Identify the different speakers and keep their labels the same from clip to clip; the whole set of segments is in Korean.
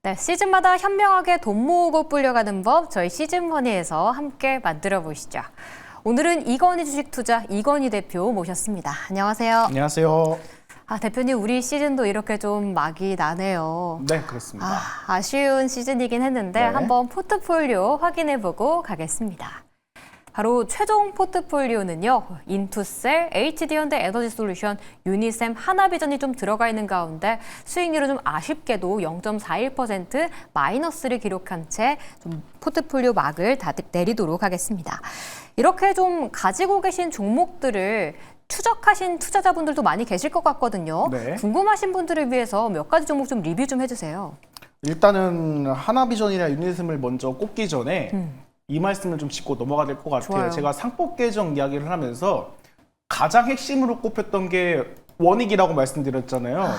Speaker 1: 네, 시즌마다 현명하게 돈 모으고 불려가는 법 저희 시즌머니에서 함께 만들어 보시죠. 오늘은 이건희 주식투자 이건희 대표 모셨습니다. 안녕하세요.
Speaker 2: 안녕하세요.
Speaker 1: 대표님, 우리 시즌도 이렇게 좀 막이 나네요.
Speaker 2: 네, 그렇습니다.
Speaker 1: 아쉬운 시즌이긴 했는데
Speaker 2: 네.
Speaker 1: 한번 포트폴리오 확인해보고 가겠습니다. 바로 최종 포트폴리오는요, 인투셀, HD현대 에너지솔루션, 유니셈, 하나비전이 좀 들어가 있는 가운데 수익률은 좀 아쉽게도 0.41% 마이너스를 기록한 채 좀 포트폴리오 막을 다 내리도록 하겠습니다. 이렇게 좀 가지고 계신 종목들을 추적하신 투자자분들도 많이 계실 것 같거든요.
Speaker 2: 네.
Speaker 1: 궁금하신 분들을 위해서 몇 가지 종목 좀 리뷰 좀 해주세요.
Speaker 2: 일단은 하나비전이나 유니셈을 먼저 꼽기 전에 이 말씀을 좀 짚고 넘어가야 될 것 같아요.
Speaker 1: 좋아요.
Speaker 2: 제가 상법 개정 이야기를 하면서 가장 핵심으로 꼽혔던 게 원익이라고 말씀드렸잖아요.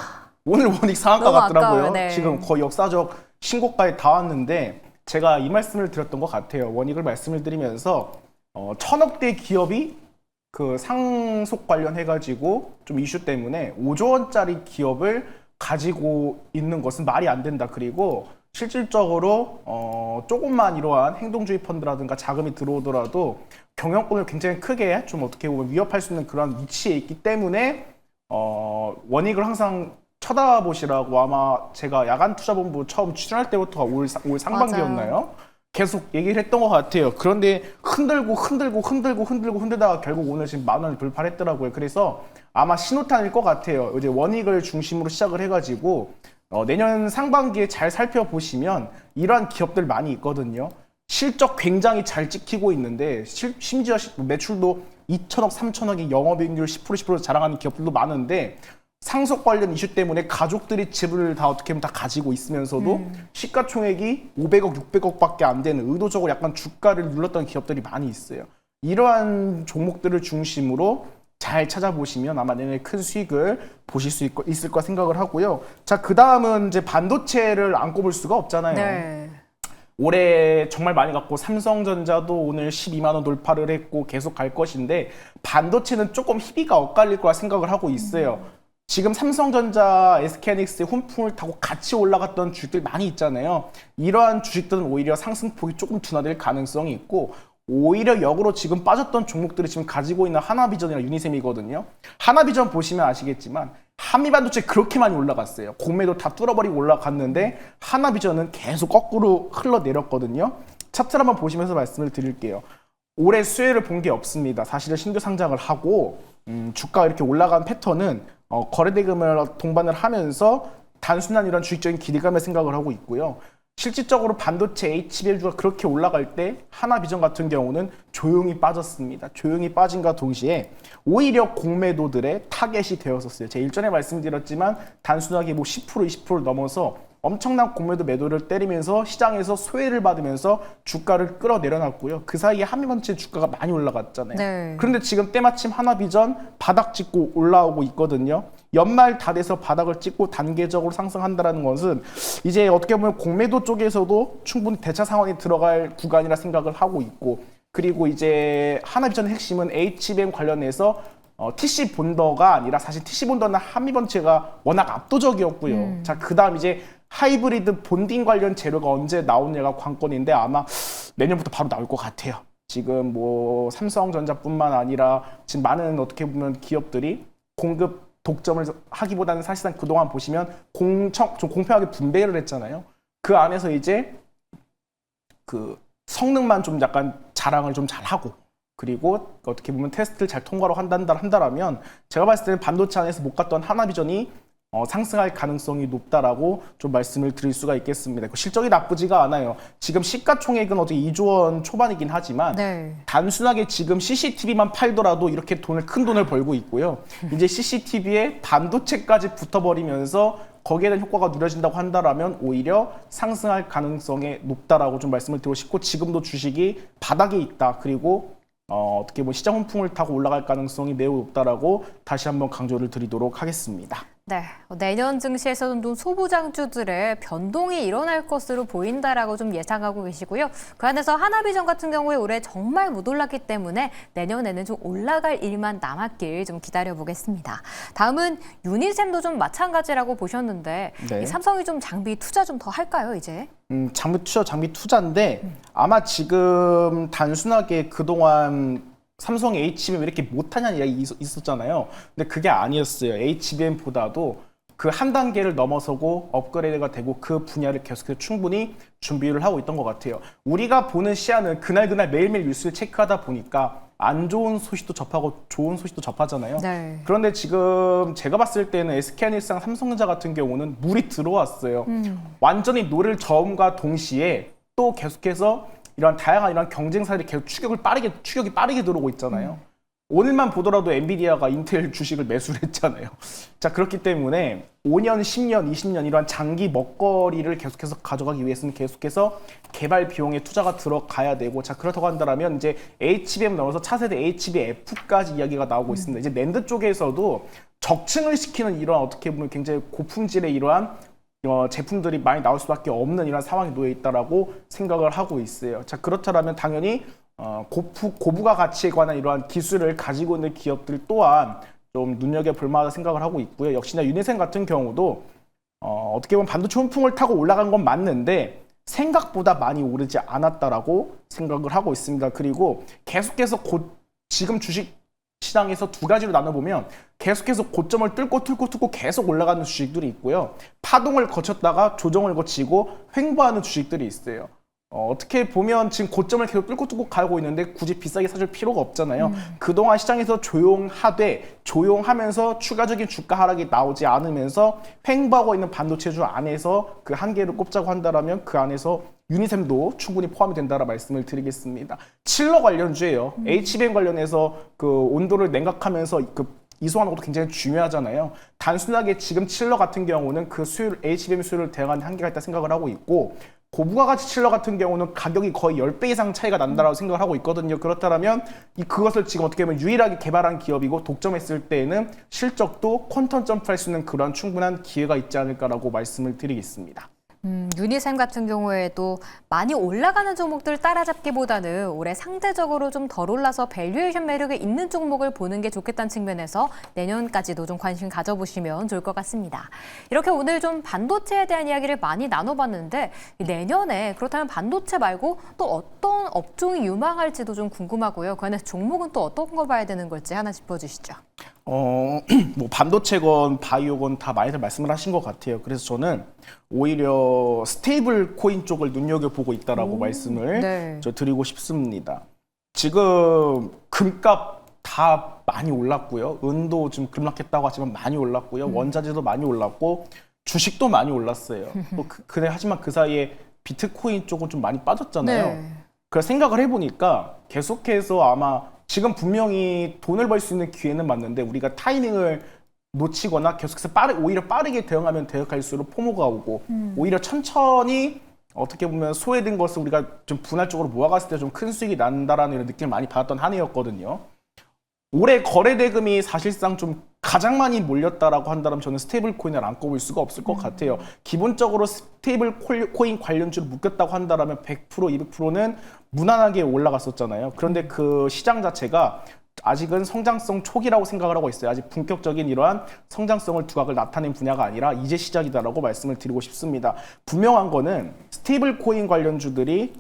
Speaker 2: 오늘 원익 상한가
Speaker 1: 너무
Speaker 2: 같더라고요.
Speaker 1: 아까워요. 네.
Speaker 2: 지금 거의 역사적 신고가에 닿았는데 제가 이 말씀을 드렸던 것 같아요. 원익을 말씀을 드리면서 1,000억대 기업이 그 상속 관련해가지고 좀 이슈 때문에 5조 원짜리 기업을 가지고 있는 것은 말이 안 된다. 그리고 실질적으로 조금만 이러한 행동주의 펀드라든가 자금이 들어오더라도 경영권을 굉장히 크게 좀 어떻게 보면 위협할 수 있는 그런 위치에 있기 때문에 원익을 항상 쳐다보시라고 아마 제가 야간투자본부 처음 출연할 때부터 올 상반기였나요?
Speaker 1: 맞아요.
Speaker 2: 계속 얘기를 했던 것 같아요. 그런데 흔들다가 결국 오늘 지금 10,000원을 돌파를 했더라고요. 그래서 아마 신호탄일 것 같아요. 이제 원익을 중심으로 시작을 해가지고 내년 상반기에 잘 살펴보시면 이러한 기업들 많이 있거든요. 실적 굉장히 잘 찍히고 있는데 심지어 매출도 2천억, 3천억이 영업이익률 10% 자랑하는 기업들도 많은데 상속 관련 이슈 때문에 가족들이 집을 다 어떻게 보면 다 가지고 있으면서도 시가총액이 500억, 600억밖에 안 되는 의도적으로 약간 주가를 눌렀던 기업들이 많이 있어요. 이러한 종목들을 중심으로 잘 찾아보시면 아마 내년에 큰 수익을 보실 수 있을 거 생각을 하고요. 자, 그 다음은 이제 반도체를 안 꼽을 수가 없잖아요.
Speaker 1: 네.
Speaker 2: 올해 정말 많이 갔고 삼성전자도 오늘 12만 원 돌파를 했고 계속 갈 것인데 반도체는 조금 희비가 엇갈릴 거라 생각을 하고 있어요. 지금 삼성전자, SK하이닉스의 훈풍을 타고 같이 올라갔던 주식들 많이 있잖아요. 이러한 주식들은 오히려 상승폭이 조금 둔화될 가능성이 있고 오히려 역으로 지금 빠졌던 종목들이 지금 가지고 있는 하나비전이나 유니셈이거든요. 하나비전 보시면 아시겠지만 한미반도체 그렇게 많이 올라갔어요. 공매도 다 뚫어버리고 올라갔는데 하나비전은 계속 거꾸로 흘러내렸거든요. 차트를 한번 보시면서 말씀을 드릴게요. 올해 수혜를 본 게 없습니다. 사실은 신규 상장을 하고 주가가 이렇게 올라간 패턴은 거래대금을 동반을 하면서 단순한 이런 주식적인 기대감을 생각을 하고 있고요. 실질적으로 반도체 HBM주가 그렇게 올라갈 때 하나비전 같은 경우는 조용히 빠졌습니다. 조용히 빠진과 동시에 오히려 공매도들의 타겟이 되었었어요. 제가 일전에 말씀드렸지만 단순하게 뭐 10%, 20%를 넘어서 엄청난 공매도 매도를 때리면서 시장에서 소외를 받으면서 주가를 끌어내려놨고요. 그 사이에 한미반도체 주가가 많이 올라갔잖아요.
Speaker 1: 네.
Speaker 2: 그런데 지금 때마침 하나비전 바닥 찍고 올라오고 있거든요. 연말 다 돼서 바닥을 찍고 단계적으로 상승한다는 것은 이제 어떻게 보면 공매도 쪽에서도 충분히 대차 상황에 들어갈 구간이라 생각을 하고 있고 그리고 이제 하나비전의 핵심은 HBM 관련해서 TC 본더가 아니라 사실 TC 본더나 한미반도체가 워낙 압도적이었고요. 자, 그다음 이제 하이브리드 본딩 관련 재료가 언제 나오느냐가 관건인데 아마 내년부터 바로 나올 것 같아요. 지금 뭐 삼성전자뿐만 아니라 지금 많은 어떻게 보면 기업들이 공급 독점을 하기보다는 사실상 그동안 보시면 좀 공평하게 분배를 했잖아요. 그 안에서 이제 그 성능만 좀 약간 자랑을 좀 잘하고 그리고 어떻게 보면 테스트를 잘 통과로 한다라면 제가 봤을 때는 반도체 안에서 못 갔던 하나비전이 상승할 가능성이 높다라고 좀 말씀을 드릴 수가 있겠습니다. 실적이 나쁘지가 않아요. 지금 시가총액은 어떻게 2조 원 초반이긴 하지만
Speaker 1: 네.
Speaker 2: 단순하게 지금 CCTV만 팔더라도 이렇게 큰 돈을 벌고 있고요. 이제 CCTV에 반도체까지 붙어버리면서 거기에 대한 효과가 누려진다고 한다면 오히려 상승할 가능성이 높다라고 좀 말씀을 드리고 싶고 지금도 주식이 바닥에 있다. 그리고 어떻게 시장 훈풍을 타고 올라갈 가능성이 매우 높다라고 다시 한번 강조를 드리도록 하겠습니다.
Speaker 1: 네, 내년 증시에서는 좀 소부장주들의 변동이 일어날 것으로 보인다라고 좀 예상하고 계시고요. 그 안에서 하나비전 같은 경우에 올해 정말 못 올랐기 때문에 내년에는 좀 올라갈 일만 남았길 좀 기다려보겠습니다. 다음은 유니셈도 좀 마찬가지라고 보셨는데
Speaker 2: 네.
Speaker 1: 이 삼성이 좀 장비 투자 좀 더 할까요, 이제?
Speaker 2: 장비 투자인데 아마 지금 단순하게 그동안 삼성 HBM 왜 이렇게 못하냐는 이야기 있었잖아요. 근데 그게 아니었어요. HBM보다도 그 한 단계를 넘어서고 업그레이드가 되고 그 분야를 계속해서 충분히 준비를 하고 있던 것 같아요. 우리가 보는 시야는 그날 매일매일 뉴스를 체크하다 보니까 안 좋은 소식도 접하고 좋은 소식도 접하잖아요.
Speaker 1: 네.
Speaker 2: 그런데 지금 제가 봤을 때는 SK하이닉스랑 삼성전자 같은 경우는 물이 들어왔어요. 완전히 노를 저음과 동시에 또 계속해서 이런 다양한 이런 경쟁사들이 계속 추격이 빠르게 들어오고 있잖아요. 오늘만 보더라도 엔비디아가 인텔 주식을 매수를 했잖아요. 자, 그렇기 때문에 5년, 10년, 20년 이런 장기 먹거리를 계속해서 가져가기 위해서는 계속해서 개발 비용에 투자가 들어가야 되고, 자, 그렇다고 한다면 이제 HBM 넘어서 차세대 HBF까지 이야기가 나오고 있습니다. 이제 낸드 쪽에서도 적층을 시키는 이런 어떻게 보면 굉장히 고품질의 이러한 제품들이 많이 나올 수밖에 없는 이런 상황에 놓여 있다라고 생각을 하고 있어요. 자, 그렇다면 당연히 고부가 가치에 관한 이러한 기술을 가지고 있는 기업들 또한 좀 눈여겨볼 만하다 생각을 하고 있고요. 역시나 유니셈 같은 경우도 어떻게 보면 반도체 훈풍을 타고 올라간 건 맞는데 생각보다 많이 오르지 않았다라고 생각을 하고 있습니다. 그리고 계속해서 지금 주식 시장에서 두 가지로 나눠보면 계속해서 고점을 뚫고 계속 올라가는 주식들이 있고요. 파동을 거쳤다가 조정을 거치고 횡보하는 주식들이 있어요. 어떻게 보면 지금 고점을 계속 뚫고 가고 있는데 굳이 비싸게 사줄 필요가 없잖아요. 그동안 시장에서 조용하면서 추가적인 주가 하락이 나오지 않으면서 횡보하고 있는 반도체주 안에서 그 한계를 꼽자고 한다면 그 안에서 유니셈도 충분히 포함이 된다라 말씀을 드리겠습니다. 칠러 관련주예요. HBM 관련해서 그 온도를 냉각하면서 이송하는 것도 굉장히 중요하잖아요. 단순하게 지금 칠러 같은 경우는 그 HBM 수요를 대응하는 한계가 있다 생각을 하고 있고, 고부가가치 칠러 같은 경우는 가격이 거의 10배 이상 차이가 난다라고 생각을 하고 있거든요. 그렇다면 그것을 지금 어떻게 보면 유일하게 개발한 기업이고 독점했을 때에는 실적도 퀀텀 점프할 수 있는 그런 충분한 기회가 있지 않을까라고 말씀을 드리겠습니다.
Speaker 1: 유니셈 같은 경우에도 많이 올라가는 종목들 따라잡기보다는 올해 상대적으로 좀 덜 올라서 밸류에이션 매력이 있는 종목을 보는 게 좋겠다는 측면에서 내년까지도 좀 관심 가져보시면 좋을 것 같습니다. 이렇게 오늘 좀 반도체에 대한 이야기를 많이 나눠봤는데 내년에 그렇다면 반도체 말고 또 어떤 업종이 유망할지도 좀 궁금하고요. 그 안에서 종목은 또 어떤 걸 봐야 되는 걸지 하나 짚어주시죠.
Speaker 2: 뭐 반도체건 바이오건 다 많이들 말씀을 하신 것 같아요. 그래서 저는 오히려 스테이블 코인 쪽을 눈여겨보고 있다라고 말씀을 드리고 싶습니다. 지금 금값 다 많이 올랐고요. 은도 지금 급락했다고 하지만 많이 올랐고요. 원자재도 많이 올랐고 주식도 많이 올랐어요. 또 하지만 그 사이에 비트코인 쪽은 좀 많이 빠졌잖아요. 그래서 생각을 해보니까 계속해서 아마 지금 분명히 돈을 벌 수 있는 기회는 맞는데 우리가 타이밍을 놓치거나 계속해서 오히려 빠르게 대응할수록 포모가 오고 오히려 천천히 어떻게 보면 소외된 것을 우리가 좀 분할적으로 모아갔을 때 좀 큰 수익이 난다라는 이런 느낌을 많이 받았던 한 해였거든요. 올해 거래 대금이 사실상 좀 가장 많이 몰렸다라고 한다면 저는 스테이블 코인을 안 꼽을 수가 없을 것 같아요. 기본적으로 스테이블 코인 관련주를 묶였다고 한다면 100%, 200%는 무난하게 올라갔었잖아요. 그런데 그 시장 자체가 아직은 성장성 초기라고 생각을 하고 있어요. 아직 본격적인 이러한 성장성을 두각을 나타낸 분야가 아니라 이제 시작이다라고 말씀을 드리고 싶습니다. 분명한 거는 스테이블 코인 관련주들이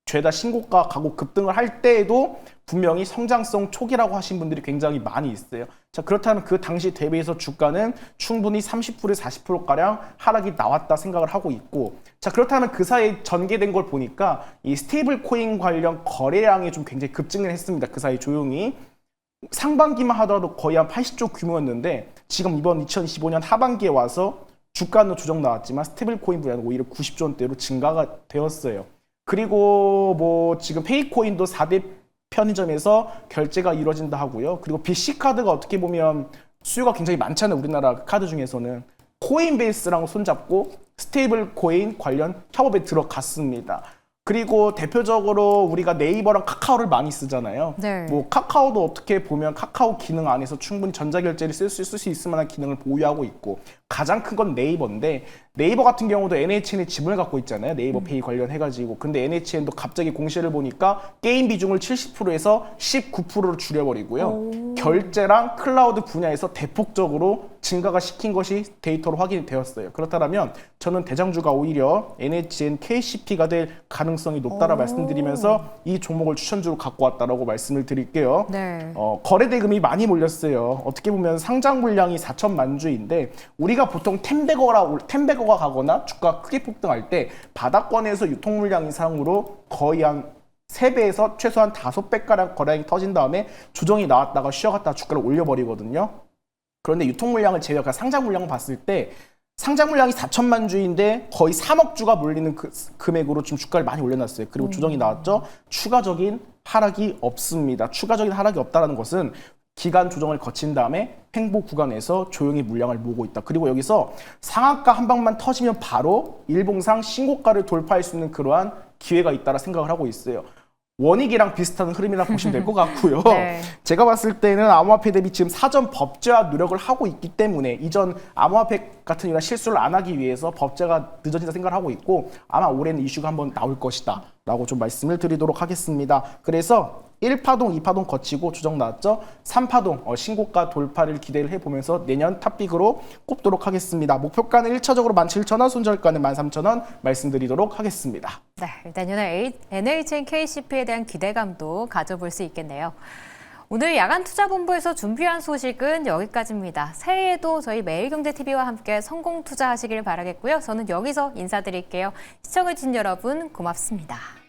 Speaker 2: 죄다 신고가 가고 급등을 할 때에도 분명히 성장성 초기라고 하신 분들이 굉장히 많이 있어요. 자, 그렇다면 그 당시 대비해서 주가는 충분히 30%에서 40%가량 하락이 나왔다 생각을 하고 있고, 자, 그렇다면 그 사이에 전개된 걸 보니까 이 스테이블 코인 관련 거래량이 좀 굉장히 급증을 했습니다. 그 사이 조용히. 상반기만 하더라도 거의 한 80조 규모였는데 지금 이번 2025년 하반기에 와서 주가는 조정 나왔지만 스테이블 코인 분야는 오히려 90조 원대로 증가가 되었어요. 그리고 뭐 지금 페이코인도 4대 편의점에서 결제가 이루어진다 하고요. 그리고 BC카드가 어떻게 보면 수요가 굉장히 많잖아요. 우리나라 카드 중에서는. 코인베이스랑 손잡고 스테이블 코인 관련 협업에 들어갔습니다. 그리고 대표적으로 우리가 네이버랑 카카오를 많이 쓰잖아요.
Speaker 1: 네.
Speaker 2: 뭐 카카오도 어떻게 보면 카카오 기능 안에서 충분히 전자결제를 쓸 수 있을 만한 기능을 보유하고 있고 가장 큰 건 네이버인데 네이버 같은 경우도 NHN의 지분을 갖고 있잖아요. 네이버 페이 관련해가지고. 근데 NHN도 갑자기 공시를 보니까 게임 비중을 70%에서 19%로 줄여버리고요. 결제랑 클라우드 분야에서 대폭적으로 증가가 시킨 것이 데이터로 확인이 되었어요. 그렇다면 저는 대장주가 오히려 NHN KCP가 될 가능성이 높다라 말씀드리면서 이 종목을 추천주로 갖고 왔다라고 말씀을 드릴게요.
Speaker 1: 네.
Speaker 2: 거래 대금이 많이 몰렸어요. 어떻게 보면 상장 물량이 4천만 주인데 우리가 보통 10배거가 가거나 주가 크게 폭등할 때 바닥권에서 유통 물량 이상으로 거의 한 3배에서 최소한 5배가량 거래량이 터진 다음에 조정이 나왔다가 쉬어갔다가 주가를 올려버리거든요. 그런데 유통 물량을 제외하고 상장 물량을 봤을 때 상장 물량이 4천만 주인데 거의 3억 주가 몰리는 금액으로 좀 주가를 많이 올려놨어요. 그리고 조정이 나왔죠. 추가적인 하락이 없습니다. 추가적인 하락이 없다는 것은 기간 조정을 거친 다음에 횡보 구간에서 조용히 물량을 모으고 있다. 그리고 여기서 상한가 한 방만 터지면 바로 일봉상 신고가를 돌파할 수 있는 그러한 기회가 있다라 생각을 하고 있어요. 원익이랑 비슷한 흐름이라 보시면 될 것 같고요.
Speaker 1: 네.
Speaker 2: 제가 봤을 때는 암호화폐 대비 지금 사전 법제화 노력을 하고 있기 때문에 이전 암호화폐 같은 이런 실수를 안 하기 위해서 법제가 늦어진다 생각을 하고 있고 아마 올해는 이슈가 한번 나올 것이다 라고 좀 말씀을 드리도록 하겠습니다. 그래서 1파동, 2파동 거치고 조정 나왔죠. 3파동 신고가 돌파를 기대를 해보면서 내년 탑픽으로 꼽도록 하겠습니다. 목표가는 1차적으로 17,000원, 손절가는 13,000원 말씀드리도록 하겠습니다.
Speaker 1: 네, 일단 오늘 NHN KCP에 대한 기대감도 가져볼 수 있겠네요. 오늘 야간투자본부에서 준비한 소식은 여기까지입니다. 새해에도 저희 매일경제TV와 함께 성공 투자하시길 바라겠고요. 저는 여기서 인사드릴게요. 시청해주신 여러분 고맙습니다.